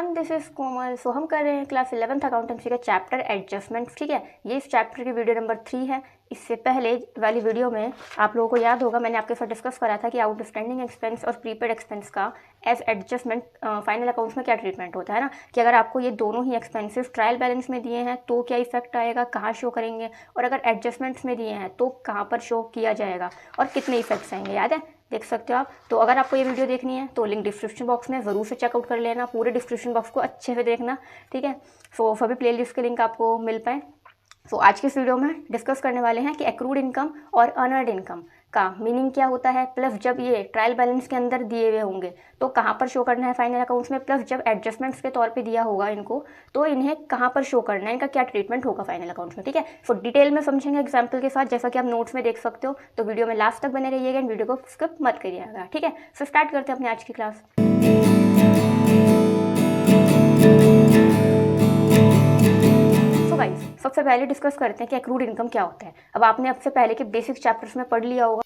Everyone, this is कोमल। सो हम कर रहे हैं क्लास 11th अकाउंटेंसी का चैप्टर एडजस्टमेंट। ठीक है, ये इस चैप्टर की वीडियो नंबर 3 है। इससे पहले वाली वीडियो में आप लोगों को याद होगा मैंने आपके साथ डिस्कस करा था कि आउटस्टैंडिंग एक्सपेंस और प्रीपेड एक्सपेंस का एज एडजस्टमेंट फाइनल अकाउंट्स में क्या ट्रीटमेंट होता है ना, कि अगर आपको ये दोनों ही एक्सपेंसेस ट्रायल बैलेंस में दिए हैं तो क्या इफेक्ट आएगा, कहाँ शो करेंगे, और अगर एडजस्टमेंट्स में दिए हैं तो कहाँ पर शो किया जाएगा और कितने इफेक्ट्स आएंगे। याद है, देख सकते हो आप। तो अगर आपको ये वीडियो देखनी है तो लिंक डिस्क्रिप्शन बॉक्स में ज़रूर से चेकआउट कर लेना, पूरे डिस्क्रिप्शन बॉक्स को अच्छे से देखना। ठीक है, सो सभी प्लेलिस्ट के लिंक आपको मिल पाए। सो आज की इस वीडियो में डिस्कस करने वाले हैं कि एक्रूड इनकम और अर्नर्ड इनकम का मीनिंग क्या होता है, प्लस जब ये ट्रायल बैलेंस के अंदर दिए हुए होंगे तो कहाँ पर शो करना है फाइनल अकाउंट्स में, प्लस जब एडजस्टमेंट्स के तौर पे दिया होगा इनको तो इन्हें कहाँ पर शो करना है, इनका क्या ट्रीटमेंट होगा फाइनल अकाउंट्स में। ठीक है, सो डिटेल में समझेंगे एग्जाम्पल के साथ, जैसा कि आप नोट्स में देख सकते हो। तो वीडियो में लास्ट तक बने रहिएगा, वीडियो को स्किप मत करिएगा। ठीक है, सो स्टार्ट करते हैं अपनी आज की क्लास। सबसे पहले डिस्कस करते हैं कि एक्रूड इनकम क्या होता है। अब आपने अब से पहले के बेसिक चैप्टर्स में पढ़ लिया होगा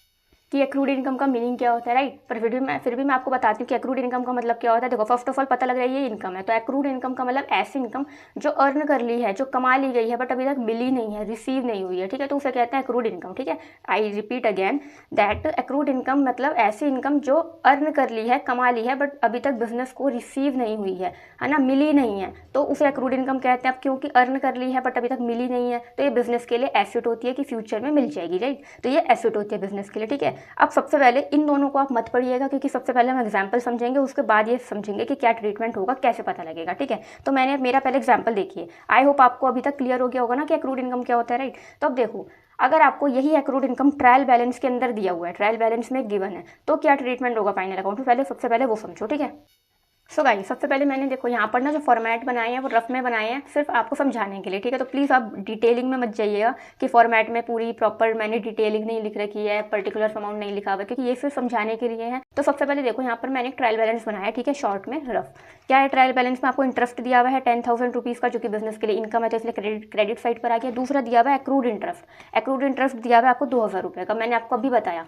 कि एक्रूड इनकम का मीनिंग क्या होता है, राइट। पर फिर भी मैं आपको बताती हूँ कि एक्रूड इनकम का मतलब क्या होता है। देखो, फर्स्ट ऑफ ऑल पता लग रहा है ये इनकम है, तो एक्रूड इनकम का मतलब ऐसी इनकम जो अर्न कर ली है, जो कमा ली गई है बट अभी तक मिली नहीं है, रिसीव नहीं हुई है। ठीक है, तो उसे कहते हैं एक्रूड इनकम। ठीक है, I repeat again that accrued income मतलब ऐसी इनकम जो अर्न कर ली है, कमा ली है बट अभी तक बिजनेस को रिसीव नहीं हुई है ना, मिली नहीं है, तो उसे एक्रूड इनकम कहते हैं। अब क्योंकि अर्न कर ली है बट अभी तक मिली नहीं है तो ये बिजनेस के लिए एसेट होती है कि फ्यूचर में मिल जाएगी, राइट। तो ये एसेट होती है बिजनेस के लिए। ठीक है, अब सबसे पहले इन दोनों को आप मत पढ़िएगा क्योंकि सबसे पहले हम एग्जाम्पल समझेंगे, उसके बाद ये समझेंगे कि क्या ट्रीटमेंट होगा, कैसे पता लगेगा। ठीक है, तो मेरा पहले एग्जाम्पल देखिए। आई होप आपको अभी तक क्लियर हो गया होगा ना कि एक्रूड इनकम क्या होता है, राइट। तो अब देखो, अगर आपको यही एक्रूड इनकम ट्रायल बैलेंस के अंदर दिया हुआ है, ट्रायल बैलेंस में गिवन है, तो क्या ट्रीटमेंट होगा फाइनल अकाउंट में, पहले सबसे पहले वो समझो। ठीक है, सो गाइस, सबसे पहले मैंने देखो यहाँ पर ना जो फॉर्मेट बनाए हैं वो रफ में बनाए हैं सिर्फ आपको समझाने के लिए। ठीक है, तो प्लीज़ आप डिटेलिंग में मत जाइएगा कि फॉर्मेट में पूरी प्रॉपर मैंने डिटेलिंग नहीं लिख रखी है, पर्टिकुलर अमाउंट नहीं लिखा हुआ है, क्योंकि ये सिर्फ समझाने के लिए है। तो सबसे पहले देखो, यहाँ पर मैंने एक ट्रायल बैलेंस बनाया है। ठीक है, शॉर्ट में रफ क्या है, ट्रायल बैलेंस में आपको इंटरेस्ट दिया हुआ है 10,000 रुपीज़ का, जो कि बिजनेस के लिए इनकम है तो इसलिए क्रेडिट साइड पर आ गया। दूसरा दिया हुआ है एक्रूड इंटरेस्ट। एक्रूड इंटरेस्ट दिया हुआ है आपको 2,000 रुपये का। मैंने आपको अभी बताया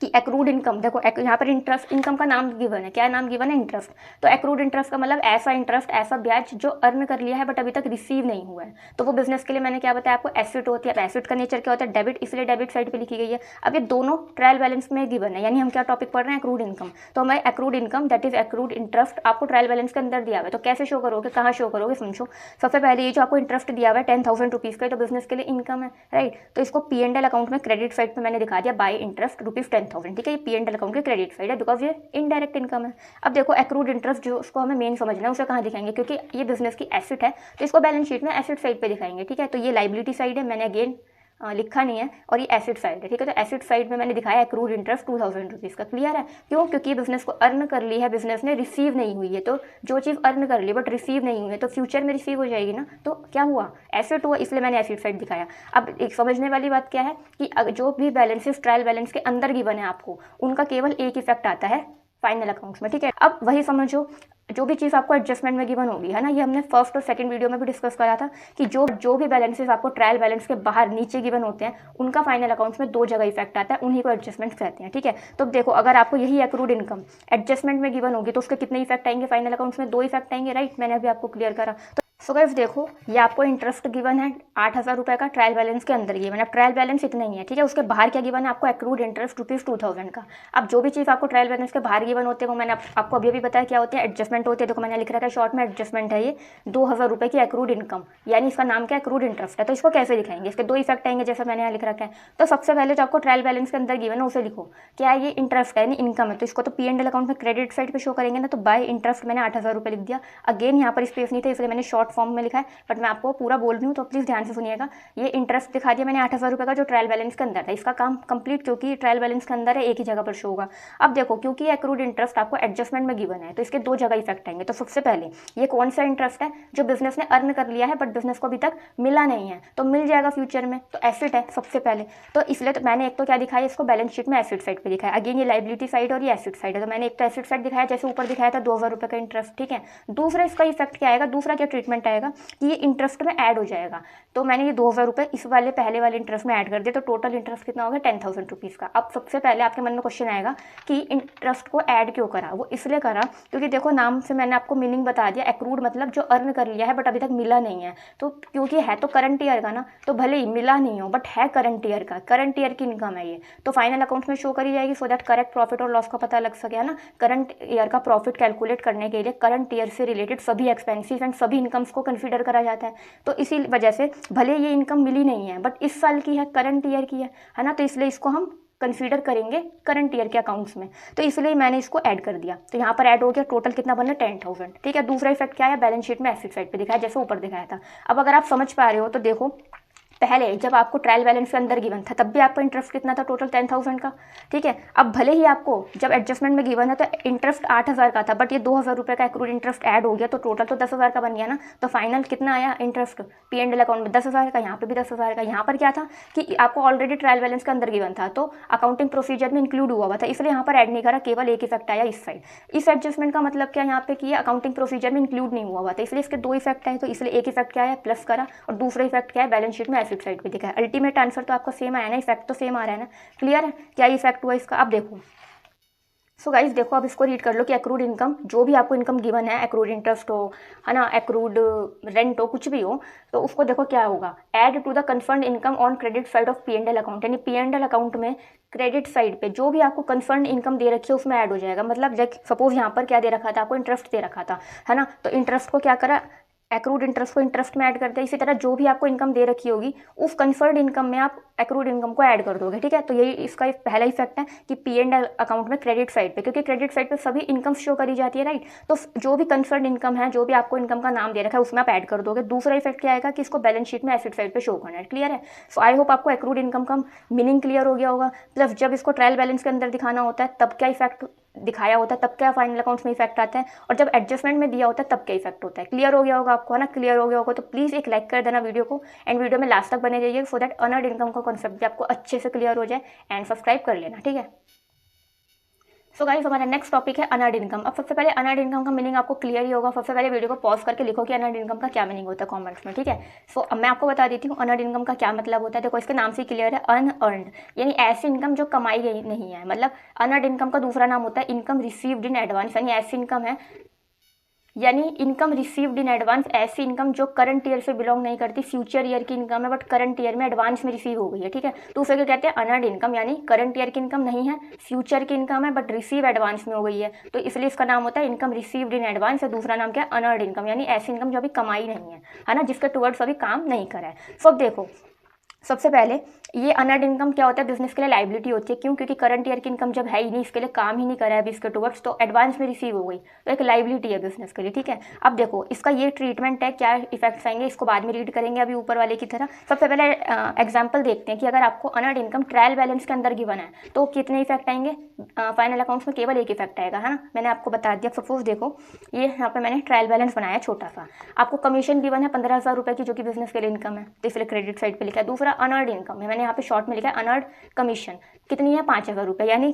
कि एक्रूड इनकम, देखो यहाँ पर इंटरेस्ट इनकम का नाम गिवन है, क्या नाम गिवन है, इंटरेस्ट। तो एक्रूड इंटरेस्ट का मतलब ऐसा इंटरेस्ट, ऐसा ब्याज जो अर्न कर लिया है बट अभी तक रिसीव नहीं हुआ है, तो वो बिजनेस के लिए मैंने क्या बताया आपको, एसेट होती है। अब एसेट का नेचर क्या होता है, डेबिट, इसलिए डेबिट साइड पे लिखी गई है। अब ये दोनों ट्रायल बैलेंस में गिवन है, यानी हम क्या टॉपिक पढ़ रहे हैं, एक्रूड इनकम। तो हमें accrued income that is accrued interest आपको ट्रायल बैलेंस के अंदर दिया हुआ है। तो कैसे शो करोगे, कहाँ शो करोगे, समझो। सबसे पहले ये जो आपको इंटरेस्ट दिया हुआ है 10,000 रुपीज़ का, तो बिजनेस के लिए इनकम है, राइट। तो इसको P&L अकाउंट में क्रेडिट साइड पर मैंने दिखा दिया बाय इंटरेस्ट ₹10,000। ठीक है, ये P&L अकाउंट के क्रेडिट साइड है बिकॉज ये इनडायरेक्ट इनकम है। अब देखो, एक्रूड इंटरेस्ट जो उसको हमें मेन समझना है, उसे कहाँ दिखाएंगे, क्योंकि ये बिजनेस की एसेट है तो इसको बैलेंस शीट में एसेट साइड पे दिखाएंगे। ठीक है, तो ये लाइबिलिटी साइड है, मैंने अगेन लिखा नहीं है, और ये एसेट साइड है। ठीक है, तो एसेट साइड में मैंने दिखाया एक्रूड इंटरेस्ट 2,000 रुपीज़ का। क्लियर है, क्यों, क्योंकि बिजनेस को अर्न कर ली है, बिजनेस ने रिसीव नहीं हुई है। तो जो चीज़ अर्न कर ली बट रिसीव नहीं हुई है तो फ्यूचर में रिसीव हो जाएगी ना, तो क्या हुआ, एसेट हुआ, इसलिए मैंने एसेट साइड दिखाया। अब एक समझने वाली बात क्या है कि जो भी बैलेंसेस ट्रायल बैलेंस के अंदर गिवन है आपको, उनका केवल एक इफेक्ट आता है फाइनल अकाउंट्स में। ठीक है, अब वही समझो, जो भी चीज़ आपको एडजस्टमेंट में गिवन होगी, है ना, ये हमने फर्स्ट और सेकंड वीडियो में भी डिस्कस करा था कि जो भी बैलेंसेस आपको ट्रायल बैलेंस के बाहर नीचे गिवन होते हैं उनका फाइनल अकाउंट्स में 2 जगह इफेक्ट आता है, उन्हीं को एडजस्टमेंट कहते हैं। ठीक है, तो देखो, अगर आपको यही एक्रूड इनकम एडजस्टमेंट में गिवन होगी तो उसके कितने इफेक्ट आएंगे फाइनल अकाउंट्स में, 2 इफेक्ट आएंगे, राइट। मैंने अभी आपको क्लियर करा। सो गाइस देखो, ये आपको इंटरेस्ट गिवन है 8,000 रुपये का, ट्रायल बैलेंस के अंदर गिवन है। ट्रायल बैलेंस इतना ही है, ठीक है, उसके बाहर क्या गिवन है आपको, एक्रूड इंटरेस्ट ₹2,000 का। अब जो भी चीज़ आपको ट्रायल बैलेंस के बाहर गिवन होते हैं वो मैंने आपको अभी बताया क्या होते हैं, एडजस्टमेंट होते हैं। देखो, मैंने लिख रखा है शॉर्ट में एडजस्टमेंट है, ये 2,000 रुपये की एक्रूड इनकम, यानी इसका नाम क्या, एक्रूड इंटरेस्ट है। तो इसको कैसे दिखाएंगे, इसके 2 इफेक्ट आएंगे जैसे मैंने यहाँ लिख रखा है। तो सबसे पहले जो आपको ट्रायल बैलेंस के अंदर गिवन है उसे लिखो, क्या है, ये इंटरेस्ट है, यानी इनकम है, तो इसको तो P&L अकाउंट में क्रेडिट साइड पर शो करेंगे ना, तो बाय इंटरेस्ट मैंने 8,000 रुपये लिख दिया। अगेन यहाँ पर स्पेस नहीं था इसलिए मैंने शॉर्ट फॉर्म में लिखा है, बट मैं आपको पूरा बोल रही हूँ तो प्लीज़ ध्यान से सुनिएगा। ये इंटरेस्ट दिखा दिया मैंने 8,000 रुपये का जो ट्रायल बैलेंस के अंदर था, इसका काम कंप्लीट, क्योंकि ट्रायल बैलेंस के अंदर है, एक ही जगह पर शो होगा। अब देखो, क्योंकि एक्रूड इंटरेस्ट आपको एडजस्टमेंट में गिवन है तो इसके 2 जगह इफेक्ट आएंगे। तो सबसे पहले ये कौन सा इंटरेस्ट है, जो बिजनेस ने अर्न कर लिया है बट बिजनेस को अभी तक मिला नहीं है, तो मिल जाएगा फ्यूचर में, तो एसेट है सबसे पहले। तो इसलिए तो मैंने एक तो क्या दिखाया, इसको बैलेंस शीट में एसेट साइड पर दिखाया। अगेन ये लाइबिलिटी साइड और ये एसेट साइड है, तो मैंने एक तो एसेट साइड दिखाया जैसे ऊपर दिखाया था 2,000 रुपये का इंटरेस्ट। ठीक है, दूसरा इसका इफेक्ट क्या आएगा, दूसरा क्या ट्रीटमेंट एडजस्टमेंट आएगा कि ये इंटरेस्ट में ऐड हो जाएगा। तो मैंने ये 2,000 रुपये इस वाले पहले वाले इंटरेस्ट में ऐड कर दिया, तो टोटल इंटरेस्ट कितना हो गया 10,000 रुपीज़ का। अब सबसे पहले आपके मन में क्वेश्चन आएगा कि इंटरेस्ट को ऐड क्यों करा। वो इसलिए करा क्योंकि देखो नाम से मैंने आपको मीनिंग बता दिया, एक्रूड मतलब जो अर्न कर लिया है बट अभी तक मिला नहीं है। तो क्योंकि है तो करंट ईयर का ना, तो भले ही मिला नहीं हो बट है करंट ईयर का, करंट ईयर की इनकम है ये, तो फाइनल अकाउंट्स में शो करी जाएगी सो दैट करेक्ट प्रॉफिट और लॉस का पता लग सके, है ना। करंट ईयर का प्रॉफिट कैलकुलेट करने के लिए करंट ईयर से रिलेटेड सभी एक्सपेंसेस एंड सभी इनकम्स को कंसीडर करा जाता है। तो इसी वजह से भले ये इनकम मिली नहीं है बट इस साल की है, करंट ईयर की है ना, तो इसलिए इसको हम कंसीडर करेंगे करंट ईयर के अकाउंट्स में, तो इसलिए मैंने इसको ऐड कर दिया। तो यहाँ पर ऐड हो गया, टोटल कितना बना 10,000, ठीक है। दूसरा इफेक्ट क्या है, बैलेंस शीट में एसेट साइड पे दिखाया जैसे ऊपर दिखाया था। अब अगर आप समझ पा रहे हो तो देखो पहले जब आपको ट्रायल बैलेंस के अंदर गिवन था तब भी आपका इंटरेस्ट कितना था, टोटल 10,000 का, ठीक है। अब भले ही आपको जब एडजस्टमेंट में गिवन है तो इंटरेस्ट 8,000 का था बट ये 2,000 रुपये का एक्रूड इंटरेस्ट ऐड हो गया, तो टोटल तो 10,000 का बन गया ना। तो फाइनल कितना आया इंटरेस्ट P&L अकाउंट में 10,000 का, यहाँ पे भी 10,000 का। यहाँ पर क्या था कि आपको ऑलरेडी ट्रायल बैलेंस के अंदर गिवन था तो अकाउंटिंग प्रोसीजर में इंक्लूड हुआ था, इसलिए यहाँ पर ऐड नहीं करा, केवल एक इफेक्ट आया इस साइड। इस एडजस्टमेंट का मतलब क्या यहाँ पे कि अकाउंटिंग प्रोसीजर में इंक्लूड नहीं हुआ था, इसलिए इसके 2 इफेक्ट आए, तो इसलिए एक इफेक्ट क्या है प्लस करा और दूसरा इफेक्ट क्या है बैलेंस शीट में एसेट साइड पे दिखा है। अल्टीमेट आंसर तो आपका सेम आया ना, इफेक्ट तो सेम आ रहा है ना, क्लियर है। क्या इफेक्ट हुआ इसका, अब देखो। सो गाइस देखो अब इसको रीड कर लो कि एक्रूड इनकम, जो भी आपको इनकम गिवन है, एक्रूड इंटरेस्ट हो, है ना, एक्रूड रेंट हो, कुछ भी हो, तो उसको देखो क्या होगा, add to the confirm income on credit side of P&L account, यानी P&L अकाउंट में क्रेडिट साइड पे जो भी आपको कंफर्न इनकम दे रखी है उसमें ऐड हो जाएगा। मतलब सपोज यहाँ पर क्या दे रखा था आपको, इंटरेस्ट दे रखा था, है ना, तो इंटरेस्ट को क्या करा, एक्रूड इंटरेस्ट को इंटरेस्ट में ऐड करते हैं। इसी तरह जो भी आपको इनकम दे रखी होगी उस कंफर्ड इनकम में आप एक्रूड इनकम को ऐड कर दोगे, ठीक है। तो यही इसका पहला इफेक्ट है कि P&L अकाउंट में क्रेडिट साइड पे, क्योंकि क्रेडिट साइड पे सभी इनकम शो करी जाती है, राइट। तो जो भी कंफर्ड इनकम है, जो भी आपको इनकम का नाम दे रखा है उसमें आप ऐड कर दोगे। दूसरा इफेक्ट क्या आएगा कि इसको बैलेंस शीट में एसेट साइड पे शो करना है, क्लियर है। सो आई होप आपको एक्रूड इनकम का मीनिंग क्लियर हो गया होगा। प्लस जब इसको ट्रायल बैलेंस के अंदर दिखाना होता है तब क्या इफेक्ट दिखाया होता है, तब क्या फाइनल अकाउंट्स में इफेक्ट आता है, और जब एडजस्टमेंट में दिया होता है तब क्या इफेक्ट होता है। क्लियर हो गया होगा आपको, है ना। क्लियर हो गया होगा तो प्लीज़ एक लाइक कर देना वीडियो को, एंड वीडियो में लास्ट तक बने रहिए सो दैट अर्नड इनकम का कॉन्सेप्ट भी आपको अच्छे से क्लियर हो जाए, एंड सब्सक्राइब कर लेना, ठीक है। सो गाइस हमारा नेक्स्ट टॉपिक है अनअर्न्ड इनकम। अब सबसे पहले अनअर्न्ड इनकम का मीनिंग आपको क्लियर ही होगा। सबसे पहले वीडियो को पॉज करके लिखो कि अनअर्न्ड इनकम का क्या मीनिंग होता है कमेंट्स में, ठीक है। सो अब मैं आपको बता देती हूँ अनअर्न्ड इनकम का क्या मतलब होता है। देखो इसके नाम से क्लियर है, अनअर्न्ड यानी ऐसी इनकम जो कमाई गई नहीं है। मतलब अनअर्न्ड इनकम का दूसरा नाम होता है इनकम रिसीव्ड इन एडवांस, यानी ऐसी इनकम है, यानी इनकम रिसीव्ड इन एडवांस ऐसी इनकम जो करंट ईयर से बिलोंग नहीं करती, फ्यूचर ईयर की इनकम है बट करंट ईयर में एडवांस में रिसीव हो गई है, ठीक है। तो उसे क्या कहते हैं, अनअर्न्ड इनकम, यानी करंट ईयर की इनकम नहीं है, फ्यूचर की इनकम है बट रिसीव एडवांस में हो गई है, तो इसलिए इसका नाम होता है इनकम रिसीव्ड इन एडवांस। और दूसरा नाम क्या है, अनअर्न्ड इनकम, यानी ऐसी इनकम जो अभी कमाई नहीं है ना, जिसके टुवर्ड्स अभी काम नहीं करा है। सो अब देखो सबसे पहले ये अनअर्न्ड इनकम क्या होता है, बिजनेस के लिए लाइबिलिटी होती है। क्यों? क्योंकि करंट ईयर की इनकम जब है ही नहीं, इसके लिए काम ही नहीं करा है अभी इसके टुवर्ड्स, तो एडवांस में रिसीव हो गई, तो एक लाइबिलिटी है बिजनेस के लिए, ठीक है। अब देखो इसका ये ट्रीटमेंट है, क्या इफेक्ट्स आएंगे इसको बाद में रीड करेंगे, अभी ऊपर वाले की तरह। सबसे पहले एग्जाम्पल देखते हैं कि अगर आपको अनअर्न्ड इनकम ट्रायल बैलेंस के अंदर गिवन है तो कितने इफेक्ट आएंगे, फाइनल अकाउंट्स में केवल एक इफेक्ट आएगा, है ना। मैंने आपको बता दिया। सपोज देखो ये यहाँ पे मैंने ट्रायल बैलेंस बनाया छोटा सा, आपको कमीशन गिवन है 15,000 रुपये की, जो कि बिजनेस के लिए इनकम है, तो इसलिए क्रेडिट साइड पे लिखा है। दूसरा अनअर्न्ड इनकम है, मैंने यहाँ पे शॉर्ट में लिखा है अनअर्न्ड कमीशन, कितनी है 5,000 रुपये, यानी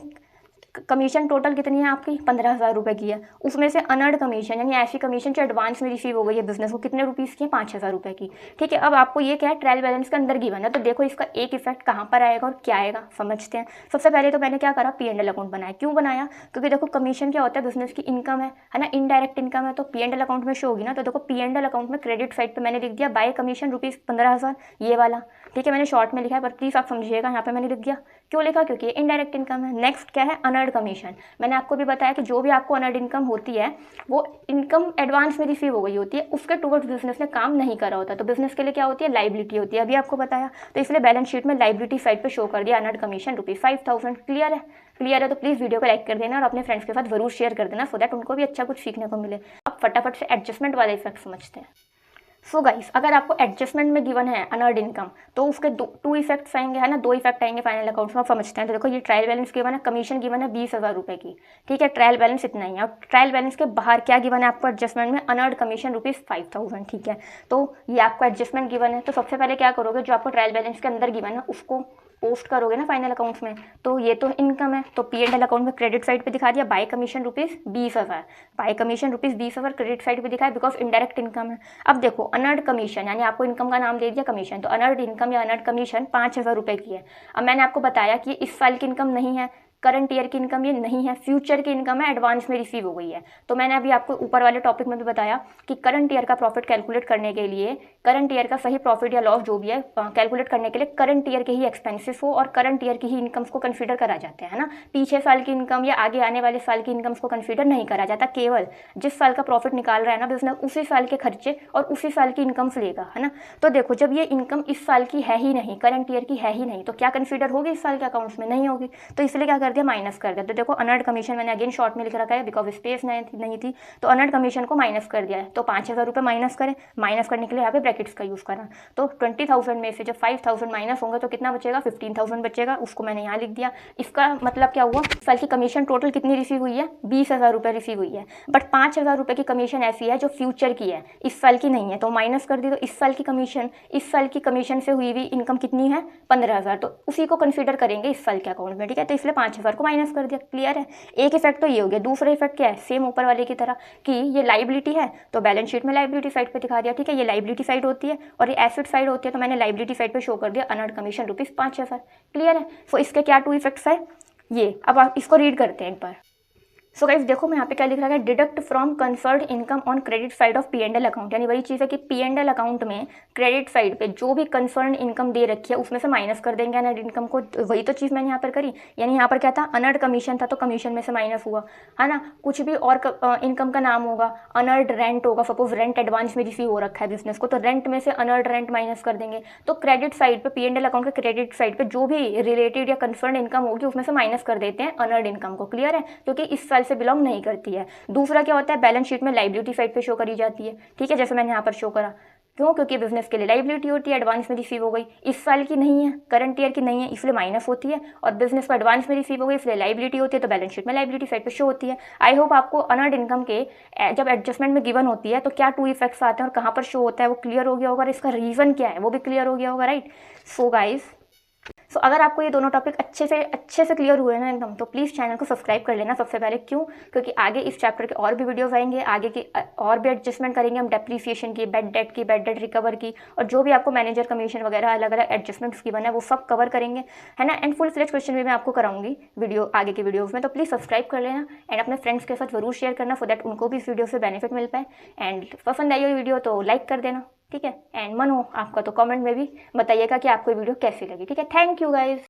कमीशन टोटल कितनी है आपकी 15,000 रुपये की है, उसमें से अनअर्न्ड कमीशन यानी ऐसी कमीशन जो एडवांस में रिसीव हो गई है बिजनेस को, कितने रुपीज़ की है 5,000 रुपये की, ठीक है। अब आपको ये क्या है, ट्रायल बैलेंस के अंदर गिवन है, तो देखो इसका एक इफेक्ट कहाँ पर आएगा और क्या आएगा समझते हैं। सबसे पहले तो मैंने क्या करा, P&L अकाउंट बनाया। क्यों बनाया? क्योंकि देखो कमीशन क्या होता है, बिजनेस की इनकम है ना, इनडायरेक्ट इनकम है, तो P&L अकाउंट में शो होगी ना। तो देखो P&L अकाउंट में क्रेडिट साइड पर मैंने लिख दिया बाय कमीशन ₹15,000, ये वाला, ठीक है। मैंने शॉर्ट में लिखा है पर प्लीज़ आप समझिएगा, यहाँ पे मैंने लिख दिया। क्यों लिखा? क्योंकि इनडायरेक्ट इनकम है। नेक्स्ट क्या है, अनअर्न्ड कमीशन। मैंने आपको भी बताया कि जो भी आपको अनअर्न्ड इनकम होती है वो इनकम एडवांस में रिसीव हो गई होती है, उसके टुवर्ड्स बिजनेस ने काम नहीं करा होता, तो बिजनेस के लिए क्या होती है, लाइबिलिटी होती है, अभी आपको बताया। तो इसलिए बैलेंस शीट में लाइबिलिटी साइड पे शो कर दिया अनअर्न्ड कमीशन ₹5,000। क्लियर है? क्लियर है तो प्लीज़ वीडियो को लाइक कर देना और अपने फ्रेंड्स के साथ जरूर शेयर कर देना, सो दैट उनको भी अच्छा कुछ सीखने को मिले। अब फटाफट से एडजस्टमेंट वाले इफेक्ट समझते हैं। सो गाइस अगर आपको एडजस्टमेंट में गिवन है अनअर्न्ड इनकम तो उसके टू इफेक्ट्स आएंगे, है ना, 2 इफेक्ट आएंगे फाइनल अकाउंट्स में। आप समझते हैं। तो देखो ये ट्रायल बैलेंस गिवन है, कमीशन गिवन है 20,000 रुपये की, ठीक है। ट्रायल बैलेंस इतना ही है। और ट्रायल बैलेंस के बाहर क्या गिवन है आपको एडजस्टमेंट में, अनअर्न्ड कमीशन ₹5,000, ठीक है। तो ये आपको एडजस्टमेंट गिवन है, तो सबसे पहले क्या करोगे, जो आपको ट्रायल बैलेंस के अंदर गिवन है उसको पोस्ट करोगे ना फाइनल अकाउंट्स में, तो ये तो इनकम है, तो P&L अकाउंट में क्रेडिट साइड पे दिखा दिया bye commission ₹20,000, bye commission ₹20,000 credit side पे दिखाया बिकॉज इनडायरेक्ट इनकम है। अब देखो अनर्ड कमीशन, यानी आपको इनकम का नाम दे दिया कमीशन, तो अनर्ड इनकम या अनर्ड कमीशन ₹5,000 की है। अब मैंने आपको बताया कि इस साल की इनकम नहीं है, करंट ईयर की इनकम ये नहीं है, फ्यूचर की इनकम है, एडवांस में रिसीव हो गई है। तो मैंने अभी आपको ऊपर वाले टॉपिक में भी बताया कि करंट ईयर का प्रॉफिट कैलकुलेट करने के लिए, करंट ईयर का सही प्रॉफिट या लॉस जो भी है कैलकुलेट करने के लिए करंट ईयर के ही एक्सपेंसेस हो और करंट ईयर की ही इनकम्स को कंसीडर करा जाते हैं ना। पीछे साल की इनकम या आगे आने वाले साल की इनकम्स को कंसीडर नहीं करा जाता, केवल जिस साल का प्रॉफिट निकाल रहा है ना बिजनेस, उसी साल के खर्चे और उसी साल की इनकम्स लेगा, है ना। तो देखो जब ये इनकम इस साल की है ही नहीं, करंट ईयर की है ही नहीं, तो क्या कंसीडर होगी इस साल के अकाउंट्स में? नहीं होगी। तो इसलिए क्या कर दिया, माइनस कर दिया। तो देखो अनर्ड कमीशन मैंने अगेन शॉर्ट में लिख रखा है बिकॉज स्पेस नहीं थी, तो अनर्ड कमीशन को माइनस कर दिया है। तो ₹5,000 माइनस करें, माइनस करने के लिए यहाँ पे ब्रैकेट्स का यूज़ करना। तो 20,000 में से जब 5,000 माइनस होंगे तो कितना बचेगा, 15,000 बचेगा, उसको मैंने यहाँ लिख दिया। इसका मतलब क्या हुआ, साल की कमीशन टोटल कितनी रिसीव हुई है, ₹20,000 रिसीव हुई है, बट ₹5,000 की कमीशन ऐसी है जो फ्यूचर की है, इस साल की नहीं है, तो माइनस कर दी। तो इस साल की कमीशन से हुई हुई इनकम कितनी है, 15,000, तो उसी को कंसीडर करेंगे इस साल के अकाउंट में, ठीक है। तो इसलिए 5,000 को माइनस कर दिया, क्लियर है। एक इफेक्ट तो ये हो गया। दूसरा इफेक्ट क्या है, सेम ऊपर वाले की तरह कि ये लाइबिलिटी है तो बैलेंस शीट में लाइबिलिटी साइड पे दिखा दिया, ठीक है। ये लाइबिलिटी साइड होती है और ये एसेट साइड होती है, तो मैंने लाइबिलिटी साइड पे शो कर दिया अनअर्न्ड कमीशन ₹5,000, क्लियर है। सो इसके क्या 2 इफेक्ट्स है ये। अब आप इसको रीड करते हैं एक बार। सो गाइस देखो मैं यहाँ पे क्या लिख रहा है, deduct from concerned income on credit side of P&L account, यानी वही चीज़ है कि P&L अकाउंट में क्रेडिट साइड पे जो भी कंसर्न्ड इनकम दे रखी है उसमें से माइनस कर देंगे अनर्ड इनकम को। वही तो चीज़ मैंने यहाँ पर करी, यानी यहाँ पर क्या था, अनर्ड कमीशन था तो कमीशन में से माइनस हुआ, है ना। कुछ भी और इनकम का नाम होगा, अनर्ड रेंट होगा, सपोज रेंट एडवांस में रिसीव हो रखा है बिजनेस को, तो रेंट में से अनर्ड रेंट माइनस कर देंगे। तो क्रेडिट साइड पे P&L अकाउंट के क्रेडिट साइड पे जो भी रिलेटेड या कंसर्न्ड इनकम होगी उसमें से माइनस कर देते हैं अनर्ड इनकम को, क्लियर है, क्योंकि इस साल से बिलोंग नहीं करती है। दूसरा क्या होता है, बैलेंस शीट में लाइबिलिटी साइड पे शो करी जाती है, ठीक है, जैसे मैंने यहाँ पर शो करा। क्यों, क्योंकि बिजनेस के लिए लाइबिलिटी होती है, एडवांस में रिसीव हो गई, इस साल की नहीं है, करंट ईयर की नहीं है, इसलिए माइनस होती है, और बिजनेस को एडवांस में रिसीव हो गई इसलिए लाइबिलिटी होती है, तो बैलेंस शीट में लाइबिलिटी साइड पे शो होती है। आई होप आपको अनअर्न्ड इनकम के जब एडजस्टमेंट में गिवन होती है तो क्या 2 इफेक्ट्स आते हैं और कहाँ पर शो होता है वो क्लियर हो गया होगा, और इसका रीजन क्या है वो भी क्लियर हो गया होगा, राइट। सो गाइज अगर आपको ये दोनों टॉपिक अच्छे से क्लियर हुए ना एकदम, तो प्लीज़ चैनल को सब्सक्राइब कर लेना सबसे पहले। क्यों, क्योंकि आगे इस चैप्टर के और भी वीडियोस आएंगे, आगे की और भी एडजस्टमेंट करेंगे हम, डेप्रीसिएशन की, बैड डेट रिकवर की, और जो भी आपको मैनेजर कमीशन वगैरह अलग अलग एडजस्टमेंट्स की बना है वो सब कवर करेंगे, है ना। एंड फुल फ्लेज क्वेश्चन भी मैं आपको कराऊंगी वीडियो आगे की वीडियोज़ में, तो प्लीज़ सब्सक्राइब कर लेना एंड अपने फ्रेंड्स के साथ जरूर शेयर करना सो दैट उनको भी इस वीडियो से बेनिफिट मिल पाए। एंड पसंद आई हो वीडियो तो लाइक कर देना, ठीक है। एंड मन हो आपका तो कमेंट में भी बताइएगा कि आपको वीडियो कैसी लगी, ठीक है। Thank you guys.